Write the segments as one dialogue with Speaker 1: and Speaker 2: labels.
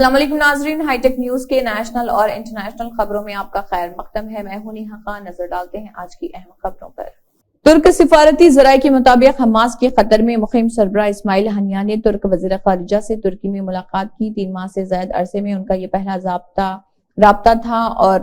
Speaker 1: السلام علیکم ناظرین، ہائی ٹیک نیوز کے نیشنل اور انٹرنیشنل خبروں میں آپ کا خیر مقدم ہے۔ میں ہوں نیہا خان۔ نظر ڈالتے ہیں آج کی اہم خبروں پر۔ ترک سفارتی ذرائع کے مطابق حماس کے قطر میں مقیم سربراہ اسماعیل ہنیہ نے ترک وزیر خارجہ سے ترکی میں ملاقات کی۔ 3 ماہ سے زائد عرصے میں ان کا یہ پہلا رابطہ تھا اور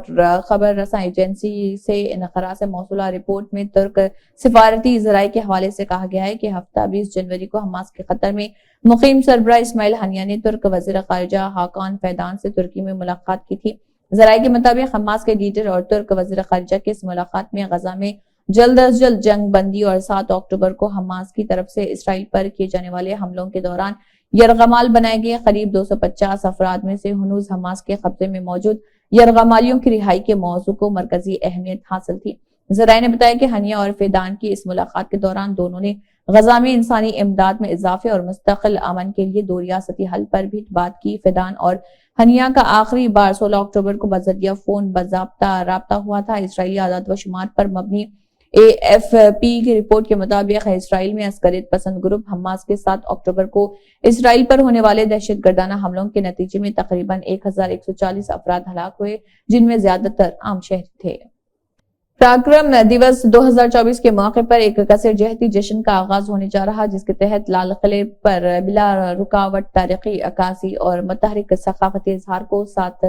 Speaker 1: خبر رساں ایجنسی سے انقرہ سے موصولہ رپورٹ میں ترک سفارتی ذرائع کے حوالے سے کہا گیا ہے کہ ہفتہ 20 جنوری کو حماس کے قطر میں مقیم سربراہ اسماعیل ہنیہ نے ترک وزیر خارجہ حاکان فیدان سے ترکی میں ملاقات کی تھی۔ ذرائع کے مطابق حماس کے لیڈر اور ترک وزیر خارجہ کی اس ملاقات میں غزہ میں جلد از جلد جنگ بندی اور 7 اکتوبر کو حماس کی طرف سے اسرائیل پر کیے جانے والے حملوں کے دوران یرغمال بنائے گئے قریب 250 افراد میں سے ہنوز حماس کے قبضے میں موجود یرغمالیوں کی رہائی کے موضوع کو مرکزی اہمیت حاصل تھی۔ ذرائع نے بتایا کہ ہنیہ اور فیدان کی اس ملاقات کے دوران دونوں نے غزہ میں انسانی امداد میں اضافے اور مستقل امن کے لیے 2 ریاستی حل پر بھی بات کی۔ فیدان اور ہنیہ کا آخری بار 16 اکتوبر کو بذریعہ فون باضابطہ رابطہ ہوا تھا۔ اسرائیلی اعداد و شمار پر مبنی AFP کی رپورٹ کے مطابق اسرائیل میں عسکریت پسند گروپ حماس کے 7 اکتوبر کو اسرائیل پر ہونے والے دہشت گردانہ حملوں کے نتیجے میں تقریباً 1140 افراد ہلاک ہوئے، جن میں زیادہ تر عام شہری تھے۔ پراکرم دیوس 2024 کے موقع پر ایک کثیر جہتی جشن کا آغاز ہونے جا رہا، جس کے تحت لال قلعے پر بلا رکاوٹ تاریخی عکاسی اور متحرک ثقافتی اظہار کو ساتھ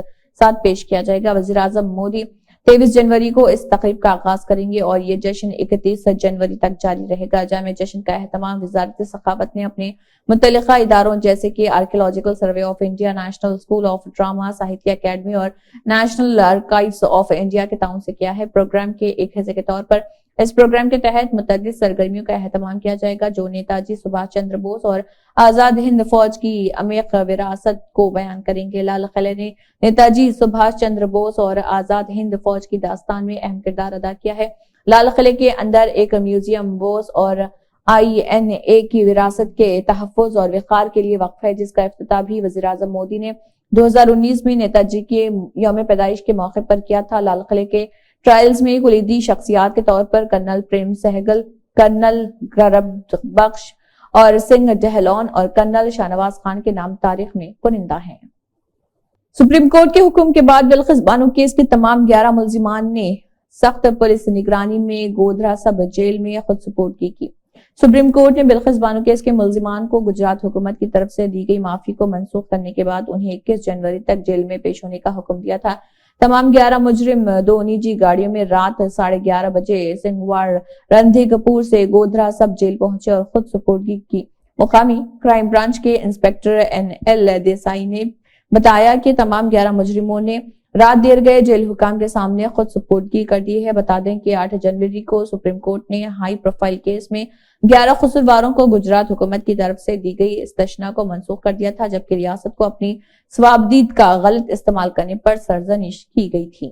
Speaker 1: پیش کیا جائے گا۔ وزیر اعظم مودی 23 جنوری کو اس تقریب کا آغاز کریں گے اور یہ جشن 31 جنوری تک جاری رہے گا۔ جامع جشن کا اہتمام وزارت ثقافت نے اپنے متعلقہ اداروں جیسے کہ archaeological survey of India, national school of drama, Sahitya academy اور نیشنل آرکائیوز آف انڈیا کے تعاون سے کیا ہے۔ پروگرام کے ایک حصے کے طور پر اس پروگرام کے تحت متعدد سرگرمیوں کا اہتمام کیا جائے گا جو نیتاجی سبھاش چندر بوس اور آزاد ہند فوج کی عمیق وراثت کو بیان کریں گے۔ لال قلعہ نے نیتاجی سبھاش چندر بوس اور آزاد ہند فوج کی داستان میں اہم کردار ادا کیا ہے۔ لال قلعے کے اندر ایک میوزیم بوس اور INA کی وراثت کے تحفظ اور وقار کے لیے وقف ہے، جس کا افتتاح بھی وزیر اعظم مودی نے 2019 میں نیتاجی کے یوم پیدائش کے موقع پر کیا تھا۔ لال قلعے کے ٹرائلز میں کلیدی شخصیات کے طور پر کرنل پریم سہگل، کرنل گرب بخش اور سنگھ ڈہلون اور کرنل شاہنواز خان کے نام تاریخ میں کنندہ ہیں۔ سپریم کورٹ کے حکم کے بعد بلقیس بانو کیس کے تمام 11 ملزمان نے سخت پولیس نگرانی میں گودھرا سب جیل میں خود سپرد کی۔ سپریم کورٹ نے بلقیس بانو کیس کے ملزمان کو گجرات حکومت کی طرف سے دی گئی معافی کو منسوخ کرنے کے بعد انہیں 21 جنوری تک جیل میں پیش ہونے کا حکم دیا تھا۔ تمام 11 مجرم 2 نجی گاڑیوں میں رات 11:30 بجے سنگوار رندھی کپور سے گودھرا سب جیل پہنچے اور خود سپردگی کی۔ مقامی کرائم برانچ کے انسپکٹر NL دیسائی نے بتایا کہ تمام 11 مجرموں نے رات دیر گئے جیل حکام کے سامنے خود سپردگی کر دی ہے۔ بتا دیں کہ 8 جنوری کو سپریم کورٹ نے ہائی پروفائل کیس میں 11 قصورواروں کو گجرات حکومت کی طرف سے دی گئی استثنا کو منسوخ کر دیا تھا، جبکہ ریاست کو اپنی ثوابدید کا غلط استعمال کرنے پر سرزنش کی گئی تھی۔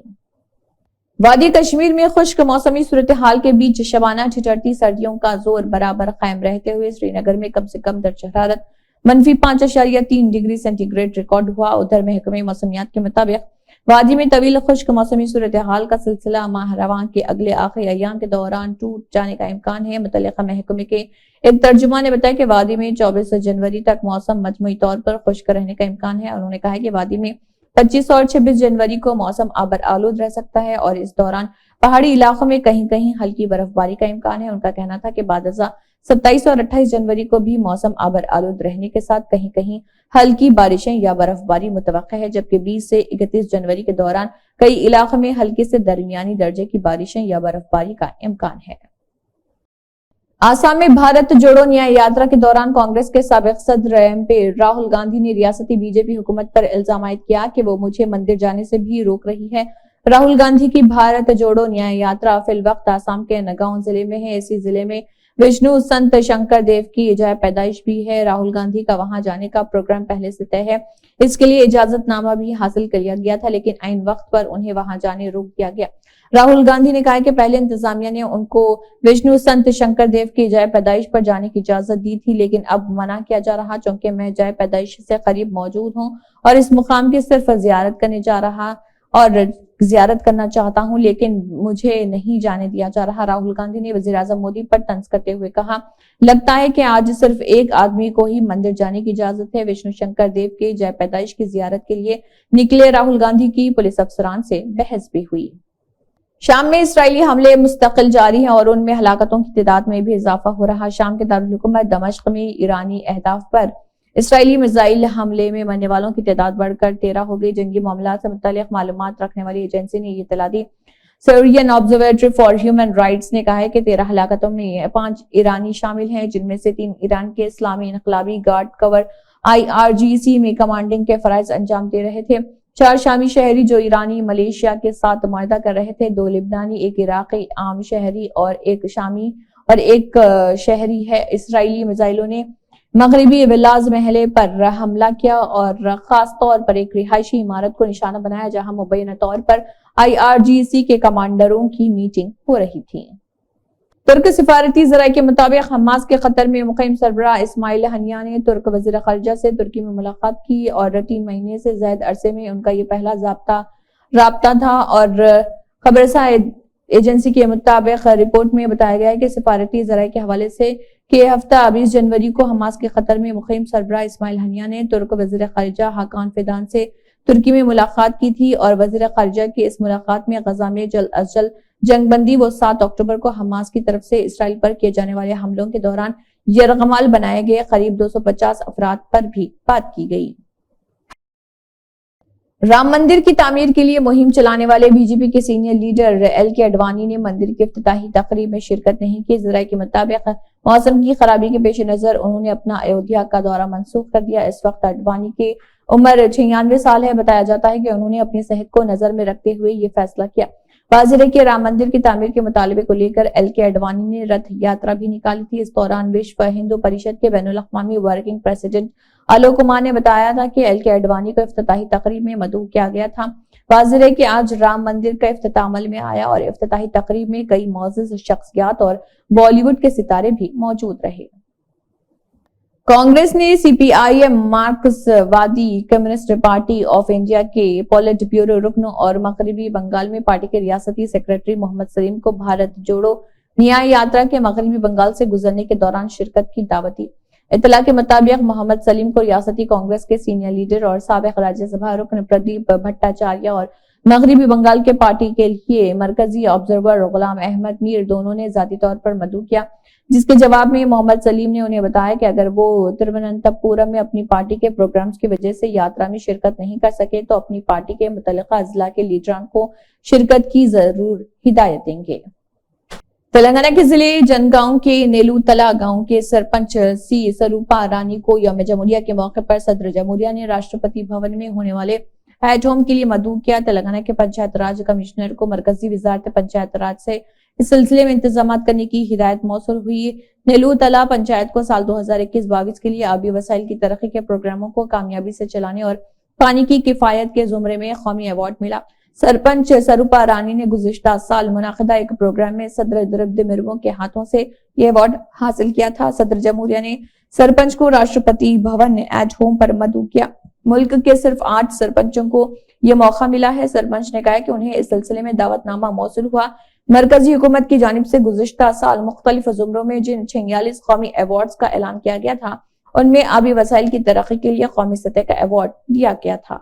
Speaker 1: وادی کشمیر میں خشک موسمی صورتحال کے بیچ شبانہ ٹھٹھرتی سردیوں کا زور برابر قائم رہتے ہوئے سری نگر میں کم سے کم درجہ حرارت -5.3 ڈگری سینٹی گریڈ ریکارڈ ہوا۔ ادھر محکمہ موسمیات کے مطابق وادی میں طویل خشک موسمی صورتحال کا سلسلہ ماہ رواں کے اگلے آخری ایام کے دوران ٹوٹ جانے کا امکان ہے۔ متعلقہ محکمے کے ایک ترجمان نے بتایا کہ وادی میں 24 جنوری تک موسم مجموعی طور پر خشک رہنے کا امکان ہے۔ انہوں نے کہا کہ وادی میں 25 اور 26 جنوری کو موسم آبر آلود رہ سکتا ہے اور اس دوران پہاڑی علاقوں میں کہیں کہیں ہلکی برف باری کا امکان ہے۔ ان کا کہنا تھا کہ بعد ازاں 27 اور 28 جنوری کو بھی موسم آبر آلود رہنے کے ساتھ کہیں کہیں ہلکی بارشیں یا برف باری متوقع ہے، جبکہ 20 سے 31 جنوری کے دوران کئی علاقوں میں ہلکی سے درمیانی درجے کی بارشیں یا برف باری کا امکان ہے۔ آسام میں بھارت جوڑو نیائے یاترا کے دوران کانگریس کے سابق صدر MP راہل گاندھی نے ریاستی BJP حکومت پر الزام عائد کیا کہ وہ مجھے مندر جانے سے بھی روک رہی ہے۔ راہل گاندھی کی بھارت جوڑو نیائے یاترا فی الوقت آسام کے نگاؤں ضلع میں ہے۔ اسی ضلع میں وشنو سنت شنکر دیو کی جائے پیدائش بھی ہے۔ راہل گاندھی کا وہاں جانے کا پروگرام پہلے سے طے ہے۔ اس کے لیے اجازت نامہ بھی حاصل کر لیا گیا تھا، لیکن عین وقت پر انہیں وہاں جانے روک دیا گیا۔ راہل گاندھی نے کہا کہ پہلے انتظامیہ نے ان کو وشنو سنت شنکر دیو کی جائے پیدائش پر جانے کی اجازت دی تھی، لیکن اب منع کیا جا رہا چونکہ میں جائے پیدائش سے قریب موجود ہوں اور اس مقام کی صرف زیارت کرنے جا رہا اور زیارت کرنا چاہتا ہوں لیکن مجھے نہیں جانے دیا جا رہا۔ راہل گاندھی نے وزیر اعظم مودی پر طنز کرتے ہوئے کہا، لگتا ہے کہ آج صرف ایک آدمی کو ہی مندر جانے کی اجازت ہے۔ وشنو شنکر دیو کے جائے پیدائش کی زیارت کے لیے نکلے راہل گاندھی کی پولیس افسران سے بحث بھی ہوئی۔ شام میں اسرائیلی حملے مستقل جاری ہیں اور ان میں ہلاکتوں کی تعداد میں بھی اضافہ ہو رہا۔ شام کے دارالحکومت دمشق میں ایرانی اہداف پر اسرائیلی میزائل حملے میں مرنے والوں کی تعداد بڑھ کر 13 ہو گئی۔ جنگی معاملات سے متعلق معلومات رکھنے والی ایجنسی نے یہ اطلاع دی۔ سیرین آبزرویٹری فار ہیومن رائٹس نے کہا ہے کہ 13 ہلاکتوں میں 5 ایرانی شامل ہیں، جن میں سے 3 ایران کے اسلامی انقلابی گارڈ کور IRGC میں کمانڈنگ کے فرائض انجام دے رہے تھے۔ 4 شامی شہری جو ایرانی ملیشیا کے ساتھ معاہدہ کر رہے تھے، 2 لبنانی، 1 عراقی عام شہری اور 1 شامی اور 1 شہری ہے۔ اسرائیلی میزائلوں نے مغربی ولاز محلے پر حملہ کیا اور خاص طور پر ایک رہائشی عمارت کو نشانہ بنایا جہاں مبینہ طور پر IRGC کے کمانڈروں کی میٹنگ ہو رہی تھی۔ ترک سفارتی ذرائع کے مطابق حماس کے قطر میں مقیم سربراہ اسماعیل ہنیہ نے ترک وزیر خارجہ سے ترکی میں ملاقات کی اور 3 مہینے سے زائد عرصے میں ان کا یہ پہلا رابطہ تھا اور خبرساں ایجنسی کے مطابق رپورٹ میں بتایا گیا ہے کہ سفارتی ذرائع کے حوالے سے کہ ہفتہ 20 جنوری کو حماس کے قطر میں مقیم سربراہ اسماعیل ہنیہ نے ترک وزیر خارجہ حاکان فیدان سے ترکی میں ملاقات کی تھی اور وزیر خارجہ کی اس ملاقات میں غزہ میں جلد از جلد جنگ بندی و 7 اکتوبر کو حماس کی طرف سے اسرائیل پر کیے جانے والے حملوں کے دوران یرغمال بنائے گئے قریب 250 افراد پر بھی بات کی گئی۔ رام مندر کی تعمیر کے لیے مہم چلانے والے BJP کے سینئر لیڈر LK اڈوانی نے مندر کی افتتاحی تقریب میں شرکت نہیں کی۔ ذرائع کے مطابق موسم کی خرابی کے پیش نظر انہوں نے اپنا ایودھیا کا دورہ منسوخ کر دیا۔ اس وقت اڈوانی کی عمر 96 سال ہے۔ بتایا جاتا ہے کہ انہوں نے اپنی صحت کو نظر میں رکھتے ہوئے یہ فیصلہ کیا۔ واضح ہے کہ رام مندر کی تعمیر کے مطالبے کو لے کر LK اڈوانی نے رتھ یاترا بھی نکالی تھی۔ اس دوران وشو ہندو پریشد کے بین الاقوامی ورکنگ پریزیڈنٹ آلوک کمار نے بتایا تھا کہ LK اڈوانی کو افتتاحی تقریب میں مدعو کیا گیا تھا۔ واضح ہے کہ آج رام مندر کا افتتاح عمل میں آیا اور افتتاحی تقریب میں کئی معزز شخصیات اور بالی ووڈ کے ستارے بھی موجود رہے۔ کانگریس نے CPIM مارکس وادی کمیونسٹ پارٹی آف انڈیا کے پولٹ بیورو رکن اور مغربی بنگال میں پارٹی کے ریاستی سیکریٹری محمد سلیم کو بھارت جوڑو نیائے یاترا کے مغربی بنگال سے گزرنے کے دوران شرکت کی دعوت دی۔ اطلاع کے مطابق محمد سلیم کو ریاستی کانگریس کے سینئر لیڈر اور سابق راجیہ سبھا رکن پردیپ بھٹاچاریہ اور مغربی بنگال کے پارٹی کے لیے مرکزی آبزرور غلام احمد میر دونوں نے ذاتی طور پر مدعو کیا، جس کے جواب میں محمد سلیم نے انہیں بتایا کہ اگر وہ ترووننتھاپورم میں اپنی پارٹی کے پروگرامز کی وجہ سے یاترا میں شرکت نہیں کر سکے تو اپنی پارٹی کے متعلقہ اضلاع کے لیڈران کو شرکت کی ضرور ہدایت دیں گے۔ تلنگانہ کے ضلع جنگاؤں کے نیلو تلا گاؤں کے سرپنچ سی سروپا رانی کو یوم جمہوریہ کے موقع پر صدر جمہوریہ نے راشٹرپتی بھون میں ہونے والے ایٹ ہوم کے لیے مدعو کیا۔ تلنگانہ کے پنچایت راج کمشنر کو مرکزی وزارت پنچایت راج سے اس سلسلے میں انتظامات کرنے کی ہدایت موصول ہوئی۔ نیلو تلا پنچایت کو سال 2021-22 کے لیے آبی وسائل کی ترقی کے پروگراموں کو کامیابی سے چلانے اور پانی کی کفایت کے زمرے میں قومی ایوارڈ ملا۔ سرپنچ سروپا رانی نے گزشتہ سال منعقدہ ایک پروگرام میں صدر درپدی مرمو کے ہاتھوں سے یہ ایوارڈ حاصل کیا تھا۔ صدر جمہوریہ نے سرپنچ کو راشٹرپتی بھون ایٹ ہوم پر مدعو کیا۔ ملک کے صرف 8 سرپنچوں کو یہ موقع ملا ہے۔ سرپنچ نے کہا کہ انہیں اس سلسلے میں دعوت نامہ موصول ہوا۔ مرکزی حکومت کی جانب سے گزشتہ سال مختلف زمروں میں جن 46 قومی ایوارڈز کا اعلان کیا گیا تھا ان میں آبی وسائل کی ترقی کے لیے قومی سطح کا ایوارڈ دیا گیا تھا۔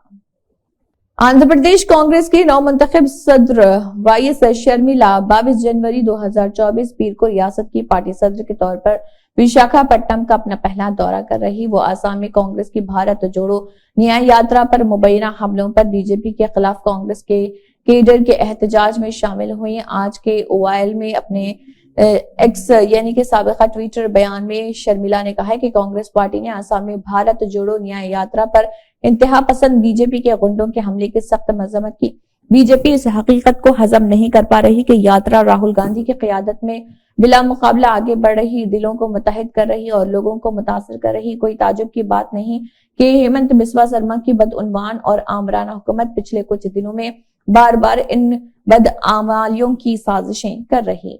Speaker 1: آندھرا پردیش کانگریس کے نو منتخب صدر وائیس شرمیلا 22 جنوری 2024 پیر کو ریاست کی پارٹی صدر کے طور پر وشاکھاپٹنم کا اپنا پہلا دورہ کر رہی۔ وہ آسام میں کانگریس کی بھارت جوڑو نیائے یاترا پر مبینہ حملوں پر BJP کے خلاف کانگریس کے کیڈر کے احتجاج میں شامل ہوئی۔ آج کے OIL میں اپنے ایکس یعنی کہ سابقہ ٹویٹر بیان میں شرمیلا نے کہا کہ کانگریس پارٹی نے آسام میں بھارت جوڑو نیائے یاترا پر انتہا پسند BJP کے غنڈوں کے حملے کی سخت مذمت کی۔ BJP اس حقیقت کو ہضم نہیں کر پا رہی کہ یاترا راہل گاندھی کی قیادت میں بلا مقابلہ آگے بڑھ رہی، دلوں کو متحد کر رہی اور لوگوں کو متاثر کر رہی۔ کوئی تعجب کی بات نہیں کہ ہیمنت بسوا سرما کی بدعنوان اور آمرانہ حکومت پچھلے کچھ دنوں میں بار بار ان بدعمالیوں کی سازشیں کر رہی۔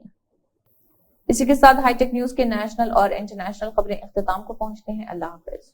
Speaker 1: اسی کے ساتھ ہائی ٹیک نیوز کے نیشنل اور انٹرنیشنل خبریں اختتام کو پہنچتے ہیں۔ اللہ حافظ۔